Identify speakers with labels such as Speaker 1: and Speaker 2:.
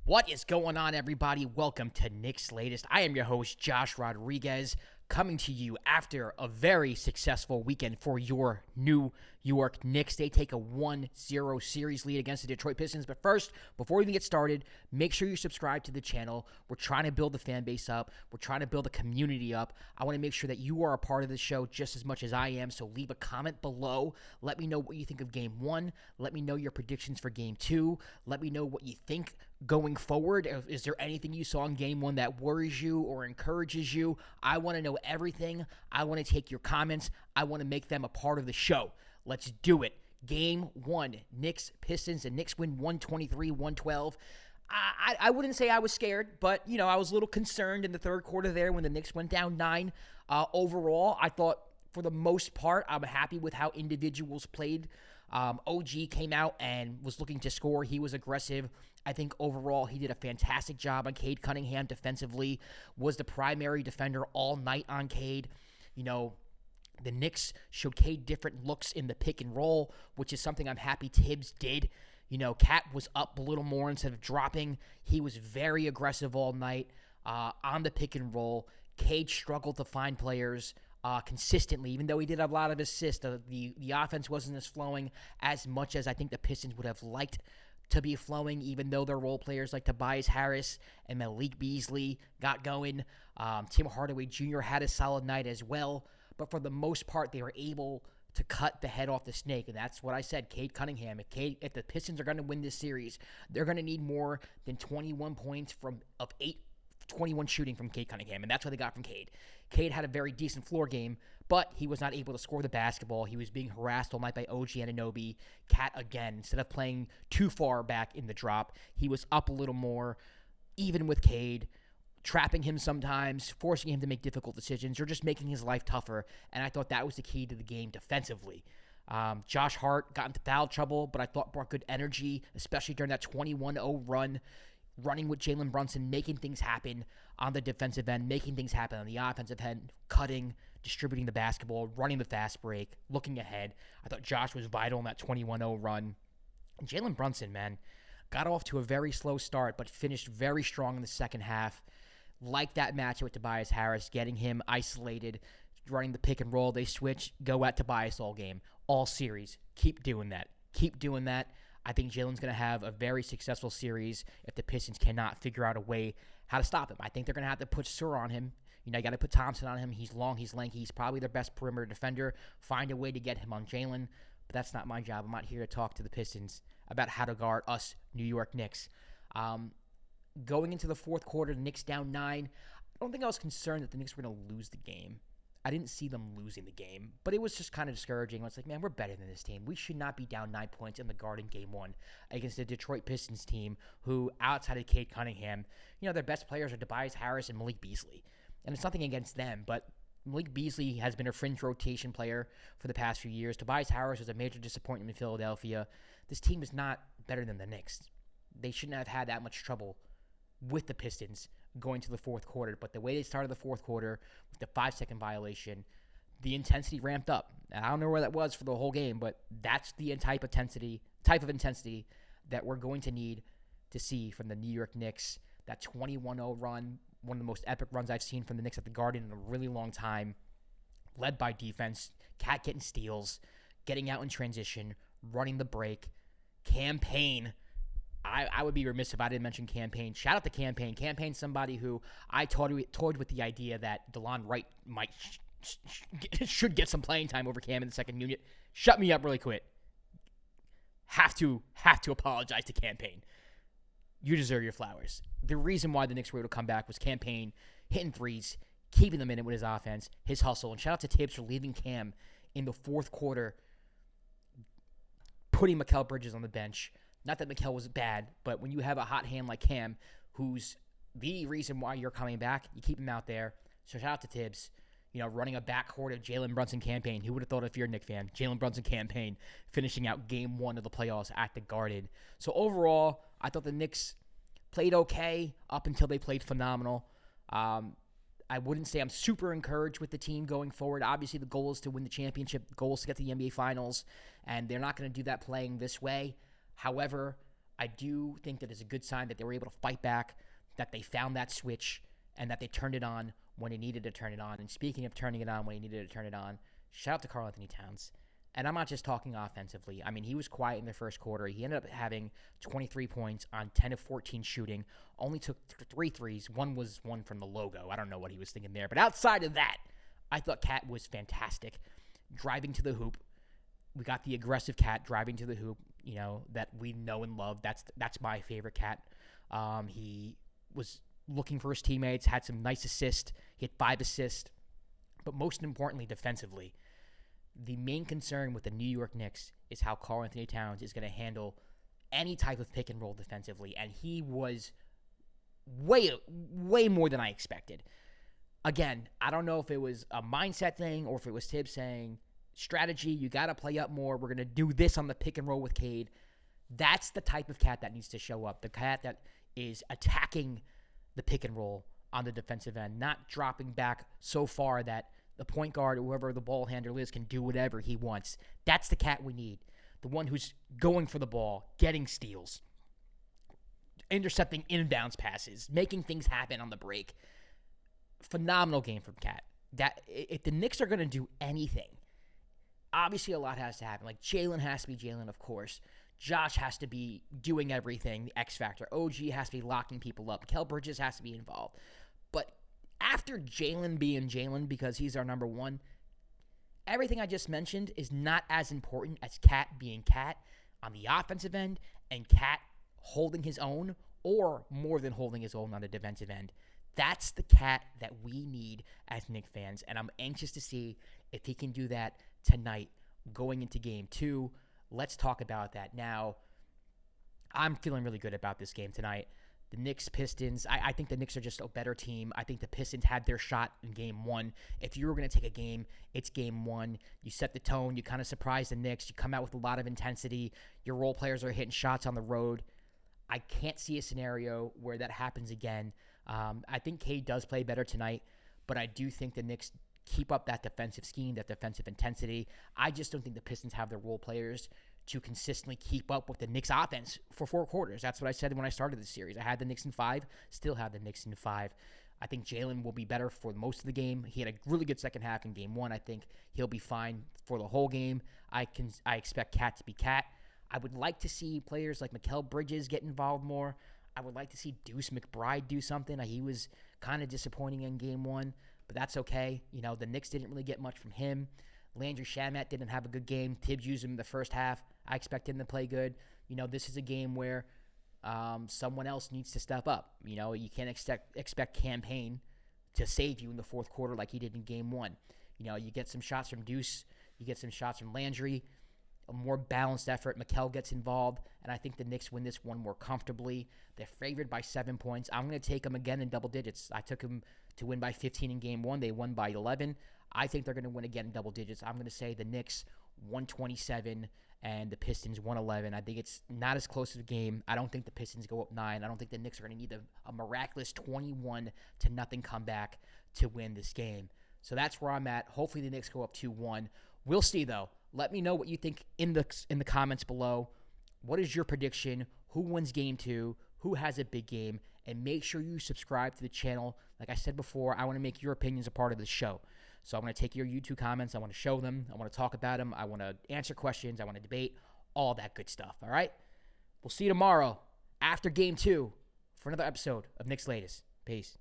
Speaker 1: What is going on, everybody? Welcome to Knicks Latest. I am your host, Josh Rodriguez, coming to you after a very successful weekend for your New York Knicks. They take a 1-0 series lead against the Detroit Pistons. But first, before we even get started, make sure you subscribe to the channel. We're trying to build the fan base up. We're trying to build a community up. I want to make sure that you are a part of the show just as much as I am. So leave a comment below. Let me know what you think of Game 1. Let me know your predictions for Game 2. Let me know what you think going forward. Is there anything you saw in Game 1 that worries you or encourages you? I want to know everything. I want to take your comments. I want to make them a part of the show. Let's do it. Game 1, Knicks, Pistons, and Knicks win 123-112. I wouldn't say I was scared, but, I was a little concerned in the third quarter there when the Knicks went down 9. Overall, I thought for the most part, I'm happy with how individuals played. OG came out and was looking to score. He was aggressive. I think overall he did a fantastic job on Cade Cunningham defensively, was the primary defender all night on Cade. The Knicks showed Cade different looks in the pick and roll, which is something I'm happy Tibbs did. Cat was up a little more instead of dropping. He was very aggressive all night on the pick and roll. Cade struggled to find players consistently, even though he did have a lot of assists. The offense wasn't as flowing as much as I think the Pistons would have liked to be flowing, even though their role players like Tobias Harris and Malik Beasley got going. Tim Hardaway Jr. had a solid night as well. But for the most part, they were able to cut the head off the snake. And that's what I said, Cade Cunningham. If the Pistons are going to win this series, they're going to need more than 21 points of 21 shooting from Cade Cunningham. And that's what they got from Cade. Cade had a very decent floor game, but he was not able to score the basketball. He was being harassed all night by OG Anunoby. Cat, again, instead of playing too far back in the drop, he was up a little more, even with Cade, trapping him sometimes, forcing him to make difficult decisions, or just making his life tougher. And I thought that was the key to the game defensively. Josh Hart got into foul trouble, but I thought brought good energy, especially during that 21-0 run, running with Jalen Brunson, making things happen on the defensive end, making things happen on the offensive end, cutting, distributing the basketball, running the fast break, looking ahead. I thought Josh was vital in that 21-0 run. And Jalen Brunson, man, got off to a very slow start, but finished very strong in the second half. Like that matchup with Tobias Harris, getting him isolated, running the pick and roll. They switch, go at Tobias all game, all series. Keep doing that. Keep doing that. I think Jalen's going to have a very successful series if the Pistons cannot figure out a way how to stop him. I think they're going to have to put Sur on him. You got to put Thompson on him. He's long, he's lanky. He's probably their best perimeter defender. Find a way to get him on Jalen. But that's not my job. I'm not here to talk to the Pistons about how to guard us New York Knicks. Going into the fourth quarter, the Knicks down 9. I don't think I was concerned that the Knicks were going to lose the game. I didn't see them losing the game, but it was just kind of discouraging. I was like, man, we're better than this team. We should not be down 9 points in the Garden Game 1 against the Detroit Pistons team who, outside of Cade Cunningham, their best players are Tobias Harris and Malik Beasley. And it's nothing against them, but Malik Beasley has been a fringe rotation player for the past few years. Tobias Harris was a major disappointment in Philadelphia. This team is not better than the Knicks. They shouldn't have had that much trouble with the Pistons going to the fourth quarter. But the way they started the fourth quarter with the 5-second violation, the intensity ramped up. And I don't know where that was for the whole game, but that's the type of intensity that we're going to need to see from the New York Knicks. That 21-0 run, one of the most epic runs I've seen from the Knicks at the Garden in a really long time, led by defense, Cat getting steals, getting out in transition, running the break, campaign. I would be remiss if I didn't mention Campaign. Shout out to Campaign. Campaign, somebody who I toyed with the idea that DeLon Wright should get some playing time over Cam in the second unit. Shut me up really quick. Have to apologize to Campaign. You deserve your flowers. The reason why the Knicks were able to come back was Campaign hitting threes, keeping them in it with his offense, his hustle. And shout out to Tibbs for leaving Cam in the fourth quarter, putting Mikal Bridges on the bench. Not that Mikal was bad, but when you have a hot hand like Cam, who's the reason why you're coming back, you keep him out there. So shout out to Tibbs, running a backcourt of Jalen Brunson Campaign. Who would have thought if you're a Knicks fan? Jalen Brunson Campaign finishing out Game 1 of the playoffs at the Garden. So overall, I thought the Knicks played okay up until they played phenomenal. I wouldn't say I'm super encouraged with the team going forward. Obviously, the goal is to win the championship. The goal is to get to the NBA Finals, and they're not going to do that playing this way. However, I do think that it's a good sign that they were able to fight back, that they found that switch, and that they turned it on when they needed to turn it on. And speaking of turning it on when he needed to turn it on, shout out to Karl Anthony Towns. And I'm not just talking offensively. I mean, he was quiet in the first quarter. He ended up having 23 points on 10 of 14 shooting. Only took 3 threes. One was one from the logo. I don't know what he was thinking there. But outside of that, I thought Cat was fantastic. Driving to the hoop. We got the aggressive Cat driving to the hoop, that we know and love. That's my favorite Cat. He was looking for his teammates, had some nice assists. He had 5 assists. But most importantly, defensively, the main concern with the New York Knicks is how Karl Anthony Towns is going to handle any type of pick and roll defensively, and he was way more than I expected. Again, I don't know if it was a mindset thing or if it was Tibbs saying, strategy, you got to play up more. We're going to do this on the pick and roll with Cade. That's the type of Cat that needs to show up, the Cat that is attacking the pick and roll on the defensive end, not dropping back so far that the point guard or whoever the ball handler is can do whatever he wants. That's the Cat we need. The one who's going for the ball, getting steals, intercepting inbounds passes, making things happen on the break. Phenomenal game from Cat. That if the Knicks are going to do anything, obviously a lot has to happen. Like Jalen has to be Jalen, of course. Josh has to be doing everything, the X factor. OG has to be locking people up. Kel Bridges has to be involved. But after Jalen being Jalen, because he's our number one, everything I just mentioned is not as important as Cat being Cat on the offensive end and Cat holding his own or more than holding his own on the defensive end. That's the Cat that we need as Knicks fans, and I'm anxious to see if he can do that tonight going into Game 2. Let's talk about that. Now, I'm feeling really good about this game tonight. The Knicks, Pistons, I think the Knicks are just a better team. I think the Pistons had their shot in Game 1. If you were going to take a game, it's Game 1. You set the tone. You kind of surprise the Knicks. You come out with a lot of intensity. Your role players are hitting shots on the road. I can't see a scenario where that happens again. I think Cade does play better tonight, but I do think the Knicks keep up that defensive scheme, that defensive intensity. I just don't think the Pistons have their role players to consistently keep up with the Knicks offense for 4 quarters. That's what I said when I started the series. I had the Knicks in 5, still have the Knicks in 5. I think Jalen will be better for most of the game. He had a really good second half in Game 1. I think he'll be fine for the whole game. I expect Cat to be Cat. I would like to see players like Mikal Bridges get involved more. I would like to see Deuce McBride do something. He was kind of disappointing in Game 1, but that's okay. The Knicks didn't really get much from him. Landry Shamet didn't have a good game. Tibbs used him in the first half. I expect him to play good. This is a game where someone else needs to step up. You can't expect Campaign to save you in the fourth quarter like he did in Game 1. You get some shots from Deuce. You get some shots from Landry. A more balanced effort. Mikal gets involved, and I think the Knicks win this one more comfortably. They're favored by 7 points. I'm going to take them again in double digits. I took them to win by 15 in Game 1. They won by 11. I think they're going to win again in double digits. I'm going to say the Knicks 127 and the Pistons 111. I think it's not as close of a game. I don't think the Pistons go up 9. I don't think the Knicks are going to need a miraculous 21-0 comeback to win this game. So that's where I'm at. Hopefully the Knicks go up 2-1. We'll see, though. Let me know what you think in the comments below. What is your prediction? Who wins Game 2? Who has a big game? And make sure you subscribe to the channel. Like I said before, I want to make your opinions a part of the show. So I'm going to take your YouTube comments. I want to show them. I want to talk about them. I want to answer questions. I want to debate. All that good stuff, all right? We'll see you tomorrow after Game 2 for another episode of Knicks Latest. Peace.